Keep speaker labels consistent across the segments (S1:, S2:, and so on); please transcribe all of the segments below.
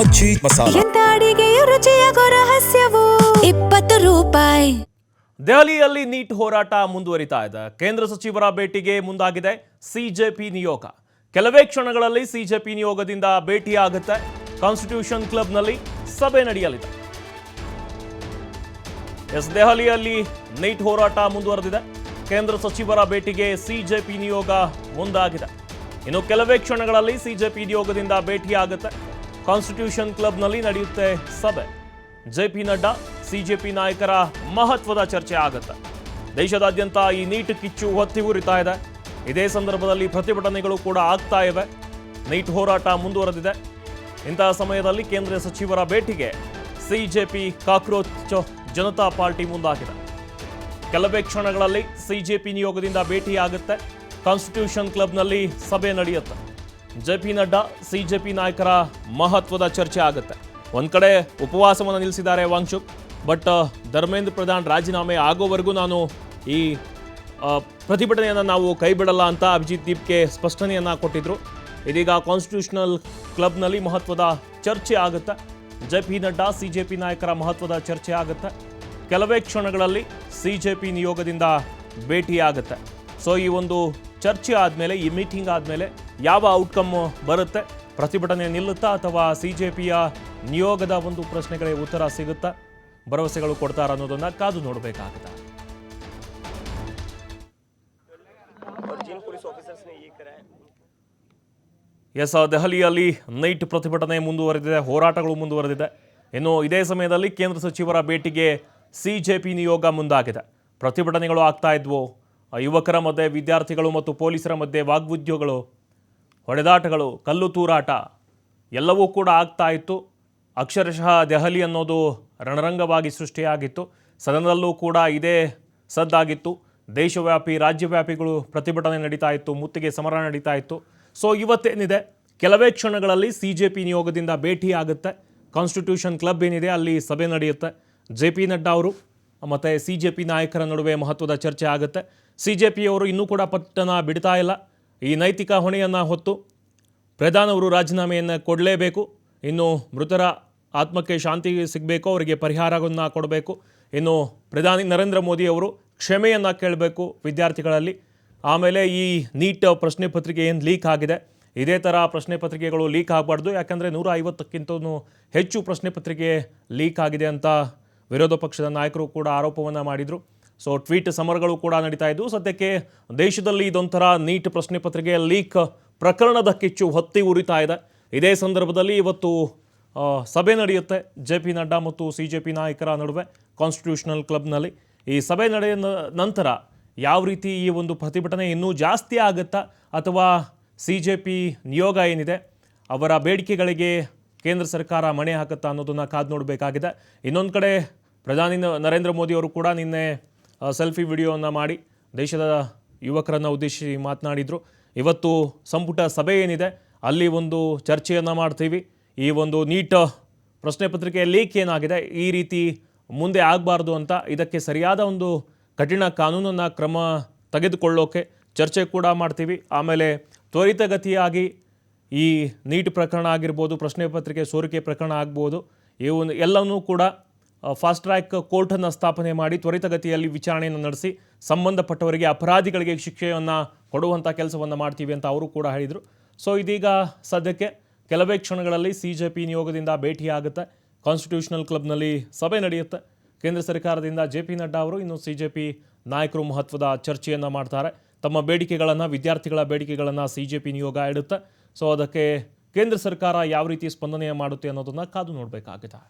S1: ಮಚ್ಚಿ ಮಸಾಲ.
S2: ಎಂತ ಅಡಿಗೆಯು ರುಚಿಯಾಗೋ ರಹಸ್ಯವು 20 ರೂಪಾಯಿ.
S3: ದೆಹಲಿಯಲ್ಲಿ ನೀಟ್ ಹೋರಾಟ ಮುಂದುವರಿತಾ ಇದೆ. ಕೇಂದ್ರ ಸಚಿವರ ಭೇಟಿಗೆ ಮುಂದಾಗಿದೆ ಸಿಜೆಪಿ ನಿಯೋಗ. ಕೆಲವೇ ಕ್ಷಣಗಳಲ್ಲಿ ಸಿಜೆಪಿ ನಿಯೋಗದಿಂದ ಭೇಟಿಯಾಗುತ್ತೆ. ಕಾನ್ಸ್ಟಿಟ್ಯೂಷನ್ ಕ್ಲಬ್ನಲ್ಲಿ ಸಭೆ ನಡೆಯಲಿದೆ. ದೆಹಲಿಯಲ್ಲಿ ನೀಟ್ ಹೋರಾಟ ಮುಂದುವರೆದಿದೆ. ಕೇಂದ್ರ ಸಚಿವರ ಭೇಟಿಗೆ ಸಿಜೆಪಿ ನಿಯೋಗ ಮುಂದಾಗಿದೆ. ಇನ್ನು ಕೆಲವೇ ಕ್ಷಣಗಳಲ್ಲಿ ಸಿಜೆಪಿ ನಿಯೋಗದಿಂದ ಭೇಟಿಯಾಗುತ್ತೆ. ಕಾನ್ಸ್ಟಿಟ್ಯೂಷನ್ ಕ್ಲಬ್ನಲ್ಲಿ ನಡೆಯುತ್ತೆ ಸಭೆ. ಜೆಪಿ ನಡ್ಡಾ ಸಿಜೆಪಿ ನಾಯಕರ ಮಹತ್ವದ ಚರ್ಚೆ ಆಗುತ್ತೆ. ದೇಶದಾದ್ಯಂತ ಈ ನೀಟ್ ಕಿಚ್ಚು ಹೊತ್ತಿ ಉರಿತಾ ಇದೆ. ಇದೇ ಸಂದರ್ಭದಲ್ಲಿ ಪ್ರತಿಭಟನೆಗಳು ಕೂಡ ಆಗ್ತಾ ಇವೆ. ನೀಟ್ ಹೋರಾಟ ಮುಂದುವರೆದಿದೆ. ಇಂತಹ ಸಮಯದಲ್ಲಿ ಕೇಂದ್ರ ಸಚಿವರ ಭೇಟಿಗೆ ಸಿಜೆಪಿ ಕಾಕ್ರೋಚ್ ಜನತಾ ಪಾರ್ಟಿ ಮುಂದಾಗಿದೆ. ಕೆಲವೇ ಕ್ಷಣಗಳಲ್ಲಿ ಸಿಜೆಪಿ ನಿಯೋಗದಿಂದ ಭೇಟಿಯಾಗುತ್ತೆ. ಕಾನ್ಸ್ಟಿಟ್ಯೂಷನ್ ಕ್ಲಬ್ನಲ್ಲಿ ಸಭೆ ನಡೆಯುತ್ತೆ. ಜೆಪಿ ನಡ್ಡಾ ಸಿಜೆಪಿ ನಾಯಕರ ಮಹತ್ವದ ಚರ್ಚೆ ಆಗುತ್ತೆ. ಒಂದು ಕಡೆ ಉಪವಾಸವನ್ನು ನಿಲ್ಲಿಸಿದ್ದಾರೆ ವಾಂಗ್ಚುಕ್. ಬಟ್ ಧರ್ಮೇಂದ್ರ ಪ್ರಧಾನ್ ರಾಜೀನಾಮೆ ಆಗೋವರೆಗೂ ನಾನು ಈ ಪ್ರತಿಭಟನೆಯನ್ನು ನಾವು ಕೈ ಬಿಡಲ್ಲ ಅಂತ ಅಭಿಜಿತ್ ದೀಪ್ಗೆ ಸ್ಪಷ್ಟನೆಯನ್ನು ಕೊಟ್ಟಿದ್ರು. ಇದೀಗ ಕಾನ್ಸ್ಟಿಟ್ಯೂಷನಲ್ ಕ್ಲಬ್ನಲ್ಲಿ ಮಹತ್ವದ ಚರ್ಚೆ ಆಗುತ್ತೆ. ಜೆಪಿ ನಡ್ಡಾ ಸಿಜೆಪಿ ನಾಯಕರ ಮಹತ್ವದ ಚರ್ಚೆ ಆಗುತ್ತೆ. ಕೆಲವೇ ಕ್ಷಣಗಳಲ್ಲಿ ಸಿಜೆಪಿ ನಿಯೋಗದಿಂದ ಭೇಟಿಯಾಗುತ್ತೆ. ಸೊ ಈ ಒಂದು ಚರ್ಚೆ ಆದಮೇಲೆ, ಈ ಮೀಟಿಂಗ್ ಆದಮೇಲೆ ಯಾವ ಔಟ್ಕಮ್ ಬರುತ್ತೆ, ಪ್ರತಿಭಟನೆ ನಿಲ್ಲುತ್ತಾ ಅಥವಾ ಸಿಜೆಪಿಯ ನಿಯೋಗದ ಒಂದು ಪ್ರಶ್ನೆಗಳಿಗೆ ಉತ್ತರ ಸಿಗುತ್ತಾ, ಭರವಸೆಗಳು ಕೊಡ್ತಾರ ಅನ್ನೋದನ್ನ ಕಾದು ನೋಡಬೇಕಾಗುತ್ತೆ. ಎಸ್, ದೆಹಲಿಯಲ್ಲಿ ನೈಟ್ ಪ್ರತಿಭಟನೆ ಮುಂದುವರೆದಿದೆ, ಹೋರಾಟಗಳು ಮುಂದುವರೆದಿದೆ. ಇನ್ನು ಇದೇ ಸಮಯದಲ್ಲಿ ಕೇಂದ್ರ ಸಚಿವರ ಭೇಟಿಗೆ ಸಿಜೆಪಿ ನಿಯೋಗ ಮುಂದಾಗಿದೆ. ಪ್ರತಿಭಟನೆಗಳು ಆಗ್ತಾ ಇದ್ವು. ಯುವಕರ ಮಧ್ಯೆ, ವಿದ್ಯಾರ್ಥಿಗಳು ಮತ್ತು ಪೊಲೀಸರ ಮಧ್ಯೆ ವಾಗ್ವಾದಗಳು, ಹೊಡೆದಾಟಗಳು, ಕಲ್ಲು ತೂರಾಟ ಎಲ್ಲವೂ ಕೂಡ ಆಗ್ತಾ ಇತ್ತು. ಅಕ್ಷರಶಃ ದೆಹಲಿ ಅನ್ನೋದು ರಣರಂಗವಾಗಿ ಸೃಷ್ಟಿಯಾಗಿತ್ತು. ಸದನದಲ್ಲೂ ಕೂಡ ಇದೇ ಸದ್ದಾಗಿತ್ತು. ದೇಶವ್ಯಾಪಿ, ರಾಜ್ಯವ್ಯಾಪಿಗಳು ಪ್ರತಿಭಟನೆ ನಡೀತಾ ಇತ್ತು, ಮುತ್ತಿಗೆ ಸಮರ ನಡೀತಾ ಇತ್ತು. ಸೊ ಇವತ್ತೇನಿದೆ, ಕೆಲವೇ ಕ್ಷಣಗಳಲ್ಲಿ ಸಿಜೆಪಿ ನಿಯೋಗದಿಂದ ಭೇಟಿ ಆಗುತ್ತೆ. ಕಾನ್ಸ್ಟಿಟ್ಯೂಷನ್ ಕ್ಲಬ್ ಏನಿದೆ ಅಲ್ಲಿ ಸಭೆ ನಡೆಯುತ್ತೆ. ಜೆಪಿ ನಡ್ಡಾ ಅವರು ಮತ್ತು ಸಿಜೆಪಿ ನಾಯಕರ ನಡುವೆ ಮಹತ್ವದ ಚರ್ಚೆ ಆಗುತ್ತೆ. ಸಿಜೆಪಿಯವರು ಇನ್ನೂ ಕೂಡ ಪಟ್ಟಣ ಬಿಡ್ತಾ ಇಲ್ಲ. ಈ ನೈತಿಕ ಹೊಣೆಯನ್ನು ಹೊತ್ತು ಪ್ರಧಾನ್ ಅವರು ರಾಜೀನಾಮೆಯನ್ನು ಕೊಡಲೇಬೇಕು. ಇನ್ನು ಮೃತರ ಆತ್ಮಕ್ಕೆ ಶಾಂತಿ ಸಿಗಬೇಕು, ಅವರಿಗೆ ಪರಿಹಾರವನ್ನು ಕೊಡಬೇಕು. ಇನ್ನು ಪ್ರಧಾನಿ ನರೇಂದ್ರ ಮೋದಿ ಅವರು ಕ್ಷಮೆಯನ್ನು ಕೇಳಬೇಕು ವಿದ್ಯಾರ್ಥಿಗಳಲ್ಲಿ. ಆಮೇಲೆ ಈ ನೀಟ್ ಪ್ರಶ್ನೆ ಪತ್ರಿಕೆ ಏನು ಲೀಕ್ ಆಗಿದೆ, ಇದೇ ಥರ ಪ್ರಶ್ನೆ ಪತ್ರಿಕೆಗಳು ಲೀಕ್ ಆಗಬಾರ್ದು. ಯಾಕಂದರೆ 150ಕ್ಕಿಂತಲೂ ಹೆಚ್ಚು ಪ್ರಶ್ನೆ ಪತ್ರಿಕೆ ಲೀಕ್ ಆಗಿದೆ ಅಂತ ವಿರೋಧ ಪಕ್ಷದ ನಾಯಕರು ಕೂಡ ಆರೋಪವನ್ನು ಮಾಡಿದರು. ಸೊ ಟ್ವೀಟ್ ಸಮರಗಳು ಕೂಡ ನಡೀತಾ ಇದ್ದವು. ಸದ್ಯಕ್ಕೆ ದೇಶದಲ್ಲಿ ಇದೊಂಥರ ನೀಟ್ ಪ್ರಶ್ನೆ ಪತ್ರಿಕೆ ಲೀಕ್ ಪ್ರಕರಣದ ಕಿಚ್ಚು ಹೊತ್ತಿ ಉರಿತಾ ಇದೆ. ಇದೇ ಸಂದರ್ಭದಲ್ಲಿ ಇವತ್ತು ಸಭೆ ನಡೆಯುತ್ತೆ ಜೆಪಿ ನಡ್ಡಾ ಮತ್ತು ಸಿಜೆಪಿ ನಾಯಕರ ನಡುವೆ ಕಾನ್ಸ್ಟಿಟ್ಯೂಷನಲ್ ಕ್ಲಬ್ನಲ್ಲಿ. ಈ ಸಭೆ ನಡೆಯ ನಂತರ ಯಾವ ರೀತಿ ಈ ಒಂದು ಪ್ರತಿಭಟನೆ ಇನ್ನೂ ಜಾಸ್ತಿ ಆಗುತ್ತಾ ಅಥವಾ ಸಿಜೆಪಿ ನಿಯೋಗ ಏನಿದೆ ಅವರ ಬೇಡಿಕೆಗಳಿಗೆ ಕೇಂದ್ರ ಸರ್ಕಾರ ಮಣೆ ಹಾಕುತ್ತಾ ಅನ್ನೋದನ್ನು ಕಾದು ನೋಡಬೇಕಾಗಿದೆ. ಇನ್ನೊಂದು ಕಡೆ ಪ್ರಧಾನಿ ನರೇಂದ್ರ ಮೋದಿ ಅವರು ಕೂಡ ನಿನ್ನೆ ಸೆಲ್ಫಿ ವಿಡಿಯೋವನ್ನು ಮಾಡಿ ದೇಶದ ಯುವಕರನ್ನು ಉದ್ದೇಶಿಸಿ ಮಾತನಾಡಿದರು. ಇವತ್ತು ಸಂಪುಟ ಸಭೆ ಏನಿದೆ ಅಲ್ಲಿ ಒಂದು ಚರ್ಚೆಯನ್ನು ಮಾಡ್ತೀವಿ. ಈ ಒಂದು ನೀಟ್ ಪ್ರಶ್ನೆ ಪತ್ರಿಕೆ ಲೀಕ್ ಏನಾಗಿದೆ, ಈ ರೀತಿ ಮುಂದೆ ಆಗಬಾರ್ದು ಅಂತ, ಇದಕ್ಕೆ ಸರಿಯಾದ ಒಂದು ಕಠಿಣ ಕಾನೂನನ್ನು ಕ್ರಮ ತೆಗೆದುಕೊಳ್ಳೋಕೆ ಚರ್ಚೆ ಕೂಡ ಮಾಡ್ತೀವಿ. ಆಮೇಲೆ ತ್ವರಿತಗತಿಯಾಗಿ ಈ ನೀಟ್ ಪ್ರಕರಣ ಆಗಿರ್ಬೋದು, ಪ್ರಶ್ನೆ ಪತ್ರಿಕೆ ಸೋರಿಕೆ ಪ್ರಕರಣ ಆಗ್ಬೋದು, ಇವು ಎಲ್ಲವನ್ನೂ ಕೂಡ ಫಾಸ್ಟ್ ಟ್ರ್ಯಾಕ್ ಕೋರ್ಟನ್ನು ಸ್ಥಾಪನೆ ಮಾಡಿ ತ್ವರಿತಗತಿಯಲ್ಲಿ ವಿಚಾರಣೆಯನ್ನು ನಡೆಸಿ ಸಂಬಂಧಪಟ್ಟವರಿಗೆ, ಅಪರಾಧಿಗಳಿಗೆ ಶಿಕ್ಷೆಯನ್ನು ಕೊಡುವಂಥ ಕೆಲಸವನ್ನು ಮಾಡ್ತೀವಿ ಅಂತ ಅವರು ಕೂಡ ಹೇಳಿದರು. ಸೊ ಇದೀಗ ಸದ್ಯಕ್ಕೆ ಕೆಲವೇ ಕ್ಷಣಗಳಲ್ಲಿ ಸಿಜೆಪಿ ನಿಯೋಗದಿಂದ ಭೇಟಿಯಾಗುತ್ತೆ. ಕಾನ್ಸ್ಟಿಟ್ಯೂಷನಲ್ ಕ್ಲಬ್ನಲ್ಲಿ ಸಭೆ ನಡೆಯುತ್ತೆ. ಕೇಂದ್ರ ಸರ್ಕಾರದಿಂದ ಜೆಪಿ ನಡ್ಡಾ ಅವರು, ಇನ್ನು ಸಿಜೆಪಿ ನಾಯಕರು ಮಹತ್ವದ ಚರ್ಚೆಯನ್ನು ಮಾಡ್ತಾರೆ. ತಮ್ಮ ಬೇಡಿಕೆಗಳನ್ನು, ವಿದ್ಯಾರ್ಥಿಗಳ ಬೇಡಿಕೆಗಳನ್ನು ಸಿಜೆಪಿ ನಿಯೋಗ ಇಡುತ್ತೆ. ಸೊ ಅದಕ್ಕೆ ಕೇಂದ್ರ ಸರ್ಕಾರ ಯಾವ ರೀತಿ ಸ್ಪಂದನೆ ಮಾಡುತ್ತೆ ಅನ್ನೋದನ್ನು ಕಾದು ನೋಡಬೇಕಾಗಿದೆ.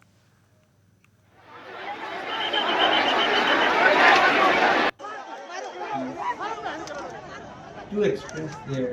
S4: To express their